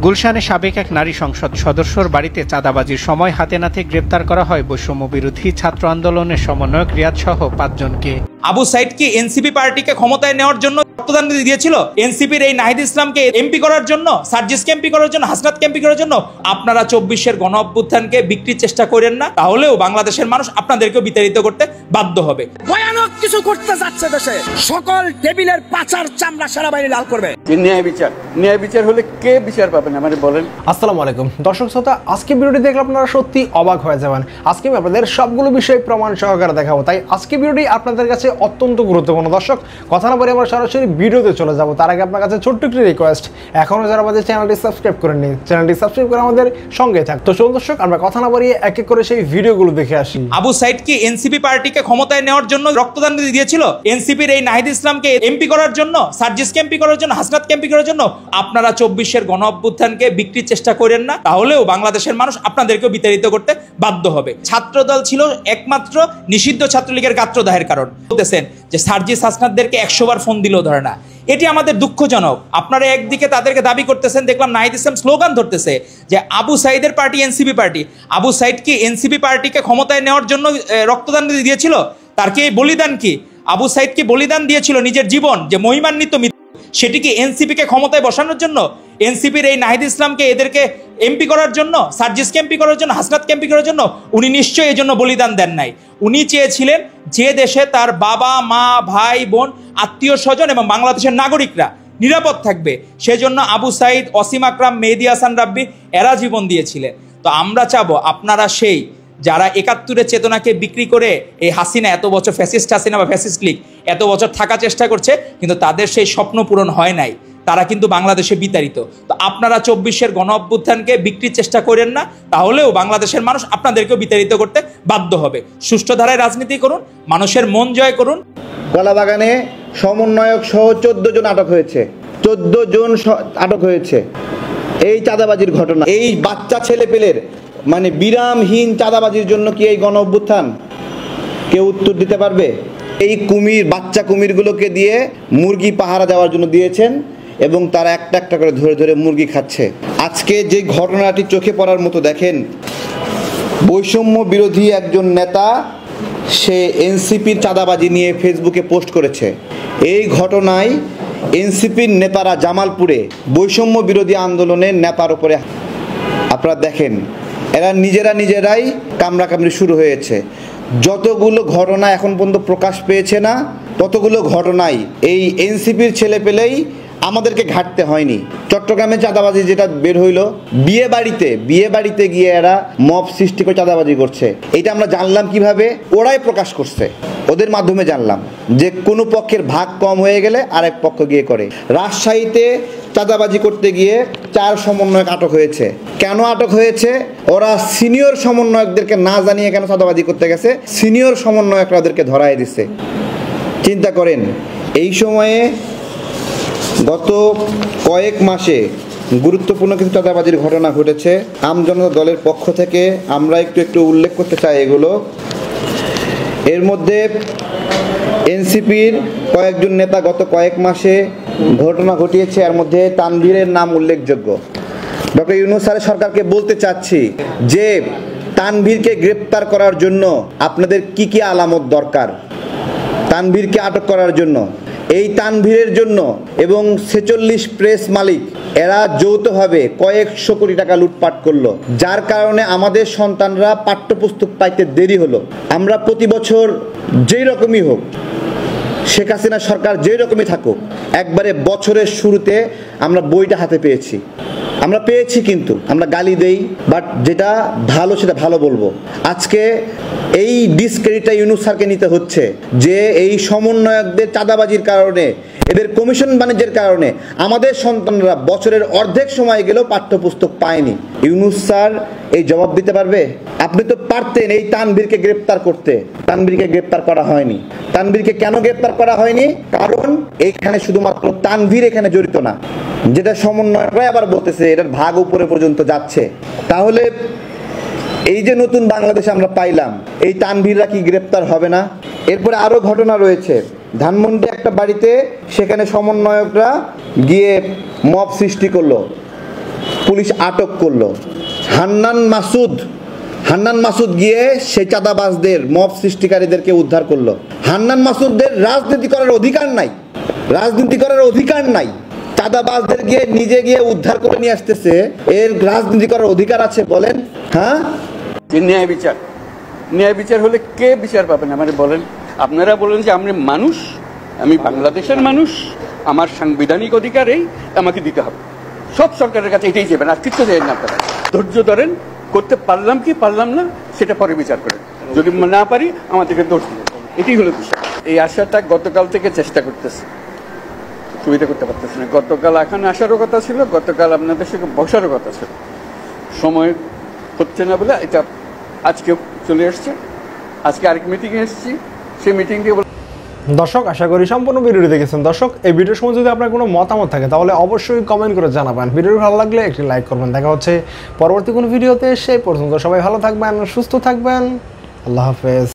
গুলশানে সাবেক এক নারী সংসদ সদস্যর বাড়িতে চাঁদাবাজির সময় হাতে নাতে গ্রেপ্তার করা হয় বৈষম্য বিরোধী ছাত্র আন্দোলনের সমন্বয়ক রিয়াদ সহ ৫ জনকে। আবু সাইদ কি এনসিপি পার্টিকে ক্ষমতায় নেওয়ার জন্য রক্তদান দিয়েছিল? এনসিপির এই নাহিদ ইসলামকে এমপি করার জন্য, সার্জিসকে এমপি করার জন্য, হাসনাতকে এমপি করার জন্য? আপনারা ২৪-এর গণ অভ্যুত্থানকে বিক্রির চেষ্টা করেন না, তাহলেও বাংলাদেশের মানুষ আপনাদেরকেও বিতাড়িত করতে বাধ্য হবে। ভয়ানক কিছু করতে যাচ্ছে দেশে, সকল টেবিলের পাচার চামড়া সেনাবাহিনী লাল করবে। ন্যায় বিচার হলে কে বিচার পাবেন আমাদের বলেন। আসসালামু আলাইকুম দর্শক শ্রোতা, আজকে ভিডিওটি দেখলে আপনারা সত্যি অবাক হয়ে যাবেন। আজকে আমি আপনাদের সবগুলো বিষয় প্রমাণ সহকারে দেখাবো, তাই আজকে ভিডিওটি আপনাদের কাছে অত্যন্ত গুরুত্বপূর্ণ। দর্শক কথা না বলে আমরা সরাসরি ভিডিওতে চলে যাব। তার আগে আপনার কাছে ছোট্ট একটি রিকোয়েস্ট, এখনো যারা আমাদের চ্যানেলটি সাবস্ক্রাইব করেননি, চ্যানেলটি সাবস্ক্রাইব করে আমাদের সঙ্গে থাক। তো চলুন দর্শক, আমরা কথা না বাড়িয়ে এক এক করে সেই ভিডিওগুলো দেখে আসি। আবু সাইদ কি এনসিপি পার্টিকে ক্ষমতায় নেওয়ার জন্য রক্তদান দিয়েছিল? এনসিপির এই নাহিদ ইসলামকে এমপি করার জন্য, সার্জিসকে এমপি করার জন্য, হাসনাতকে এমপি করার জন্য? আপনারা ২৪-এর গণ অভ্যুত্থানকে বিক্রির চেষ্টা করেন না, তাহলেও বাংলাদেশের মানুষ আপনাদেরকেও বিতাড়িত করতে বাধ্য হবে। ছাত্রদল ছিল একমাত্র নিষিদ্ধ ছাত্রলীগের গাত্রদাহের কারণ। বলতেছেন যে সার্জিস হাসনাতদেরকে ১০০ বার ফোন দিলেও ধরে না। এটি আমাদের দুঃখজনক। আপনারা একদিকে তাদেরকে দাবি করতেছেন, দেখলাম নাহিদ ইসলাম স্লোগান ধরতেছে যে আবু সাইদের party NCP party. Abu Sayeed কি এনসিপি পার্টিকে ক্ষমতায় নেওয়ার জন্য রক্তদান দিয়েছিল? তার কি বলিদান কি? আবু সাইদ কি বলিদান দিয়েছিল নিজের জীবন, যে মহিমান্বিত মৃত্যু, সেটি কি এনসিপিকে ক্ষমতায় বসানোর জন্য? এনসিপির এই নাহিদ ইসলামকে এদেরকে এমপি করার জন্য, সার্জিসকে এমপি করার জন্য, হাসনাতকে এমপি করার জন্য? উনি নিশ্চয়ই এই জন্য বলিদান দেন নাই। উনি চেয়েছিলেন যে দেশে তার বাবা মা ভাই বোন আত্মীয় স্বজন এবং বাংলাদেশের নাগরিকরা নিরাপদ থাকবে, সেজন্য আবু সাইদ, অসীম আকরাম, মেহেদী হাসান রাব্বি এরা জীবন দিয়েছিলেন। তো আমরা চাবো আপনারা সেই যারা ৭১-এর চেতনাকে বিক্রি করে এই হাসিনা এত বছর, ফ্যাসিস্ট হাসিনা বা ফ্যাসিস্ট লীগ এত বছর থাকার চেষ্টা করছে, কিন্তু তাদের সেই স্বপ্ন পূরণ হয় নাই, তারা কিন্তু বাংলাদেশে বিতাড়িত। তো আপনারা ২৪-এর গণ অভ্যুত্থানকে বিক্রির চেষ্টা করেন না, তাহলেও বাংলাদেশের মানুষ আপনাদেরকেও বিতাড়িত করতে বাধ্য হবে। সুষ্ঠু ধারায় রাজনীতি করুন, মানুষের মন জয় করুন। কলাবাগানে সমন্বয়ক সহ ১৪ জন আটক হয়েছে, ১৪ জন আটক হয়েছে এই চাঁদাবাজির ঘটনা। এই বাচ্চা ছেলে পেলের মানে বিরামহীন চাঁদাবাজির জন্য কি এই গণ অভ্যুত্থান? কেউ উত্তর দিতে পারবে? এই কুমির, বাচ্চা কুমিরগুলোকে দিয়ে মুরগি পাহারা দেওয়ার জন্য দিয়েছেন এবং তারা একটা একটা করে ধরে ধরে মুরগি খাচ্ছে। আজকে যে ঘটনাটি চোখে পড়ার মতো, দেখেন বৈষম্য বিরোধী একজন নেতা সে এনসিপির চাঁদাবাজি নিয়ে ফেসবুকে পোস্ট করেছে। এই ঘটনায় এনসিপির নেতারা জামালপুরে বৈষম্য বিরোধী আন্দোলনের নেতার উপরে আপনারা দেখেন এরা নিজেরাই কামড়াকামড়ি শুরু হয়েছে। যতগুলো ঘটনা এখন পর্যন্ত প্রকাশ পেয়েছে না, ততগুলো ঘটনাই এই এনসিপির ছেলে পেলেই আমাদেরকে ঘাটতে হয়নি। চট্টগ্রামে চাঁদাবাজি যেটা বের হইলো, বিয়ে বাড়িতে গিয়ে এরা মব সৃষ্টি করে চাঁদাবাজি করছে। এটা আমরা জানলাম কিভাবে? ওরাই প্রকাশ করছে, ওদের মাধ্যমে জানলাম যে কোনো পক্ষের ভাগ কম হয়ে গেলে আরেক পক্ষ গিয়ে করে। রাজশাহীতে চাঁদাবাজি করতে গিয়ে ৪ সমন্বয়ক আটক হয়েছে। কেন আটক হয়েছে? ওরা সিনিয়র সমন্বয়কদেরকে না জানিয়ে কেন চাঁদাবাজি করতে গেছে, সিনিয়র সমন্বয়করা ওদেরকে ধরায় দিছে। চিন্তা করেন, এই সময়ে গত কয়েক মাসে গুরুত্বপূর্ণ কিছু চাঁদাবাজির ঘটনা ঘটেছে। আমজনতা দলের পক্ষ থেকে আমরা একটু উল্লেখ করতে চাই এগুলো। এর মধ্যে এনসিপির কয়েকজন নেতা গত কয়েক মাসে ঘটনা ঘটিয়েছে, এর মধ্যে তানভীরের নাম উল্লেখযোগ্য। ডক্টর ইউনূস স্যারের সরকারকে বলতে চাচ্ছি যে তানভীরকে গ্রেপ্তার করার জন্য আপনাদের কি কি আলামত দরকার? তানভীরকে আটক করার জন্য, এই তানভীরের জন্য এবং ৪৬ প্রেস মালিক এরা যৌথভাবে কয়েকশো কোটি টাকা লুটপাট করলো, যার কারণে আমাদের সন্তানরা পাঠ্যপুস্তক পাইতে দেরি হলো। আমরা প্রতি বছর যেই রকমই হোক, শেখ হাসিনা সরকার যেই রকমই থাকুক, একবারে বছরের শুরুতে আমরা বইটা হাতে পেয়েছি। আমরা পেয়েছি কিন্তু আমরা গালি দেই, বাট যেটা ভালো সেটা ভালো বলবো। আজকে এই ডিসক্রেডিটটা ইউনূস স্যারকে নিতে হচ্ছে যে এই সমন্বয়কদের চাঁদাবাজির কারণে, এদের কমিশন বাণিজ্যের কারণে আমাদের সন্তানরা বছরের অর্ধেক সময় গেলেও পাঠ্যপুস্তক পায়নি। ইউনূস স্যার এই জবাব দিতে পারবে? আপনি তো পারতেন এই তানভীরকে গ্রেপ্তার করতে, তানভীরকে গ্রেপ্তার করা হয়নি। তানভীরকে কেন গ্রেপ্তার করা হয়নি? কারণ এইখানে শুধুমাত্র তানভীর এখানে জড়িত না, যেটা সমন্বয়করা আবার বলতেছে এটার ভাগ উপরে পর্যন্ত যাচ্ছে। তাহলে এই যে নতুন বাংলাদেশ আমরা পাইলাম, এই তানভীররা কি গ্রেপ্তার হবে না? এরপরে আরো ঘটনা রয়েছে। ধানমন্ডি একটা বাড়িতে সেখানে সমন্বয়করা গিয়ে মব সৃষ্টি করলো, পুলিশ আটক করলো। হান্নান মাসুদ গিয়ে সেই চাঁদাবাজদের মব সৃষ্টিকারীদেরকে উদ্ধার করলো। হান্নান মাসুদদের রাজনীতি করার অধিকার নাই। চাঁদাবাজদের গিয়ে নিজে গিয়ে উদ্ধার করে নিয়ে আসতেছে, এর রাজনীতি করার অধিকার আছে বলেন? হ্যাঁ, ন্যায় বিচার হলে কে বিচার পাবেন আমারে বলেন? আপনারা বলেন যে আমি বাংলাদেশের মানুষ, আমার সাংবিধানিক অধিকার এই, আমাকে দিতে হবে। সব সরকারের কাছে এটাই যাবেন, আর কিছু দেন না। আপনারা ধৈর্য ধরেন, করতে পারলাম কি পারলাম না সেটা পরে বিচার করেন। যদি না পারি আমাদেরকে দোষ দিন, এটাই হলো বিষয়। এই আশাটা গতকাল থেকে চেষ্টা করতেছে, সুবিধা করতে পারতেছে না। গতকাল এখানে আসারও কথা ছিল, গতকাল আপনাদের সঙ্গে বসারও কথা ছিল, সময় হচ্ছে না বলে এটা আজকে চলে এসছে। আজকে আরেক মিটিংয়ে এসেছি, সেই মিটিং দিয়ে দর্শক আশা করি সম্পূর্ণ ভিডিওটি দেখেছেন। দর্শক এই ভিডিওর সময় যদি আপনার কোনো মতামত থাকে তাহলে অবশ্যই কমেন্ট করে জানাবেন। ভিডিওটি ভালো লাগলে একটি লাইক করবেন। দেখা হচ্ছে পরবর্তী কোনো ভিডিওতে, সেই পর্যন্ত সবাই ভালো থাকবেন, সুস্থ থাকবেন। আল্লাহ হাফেজ।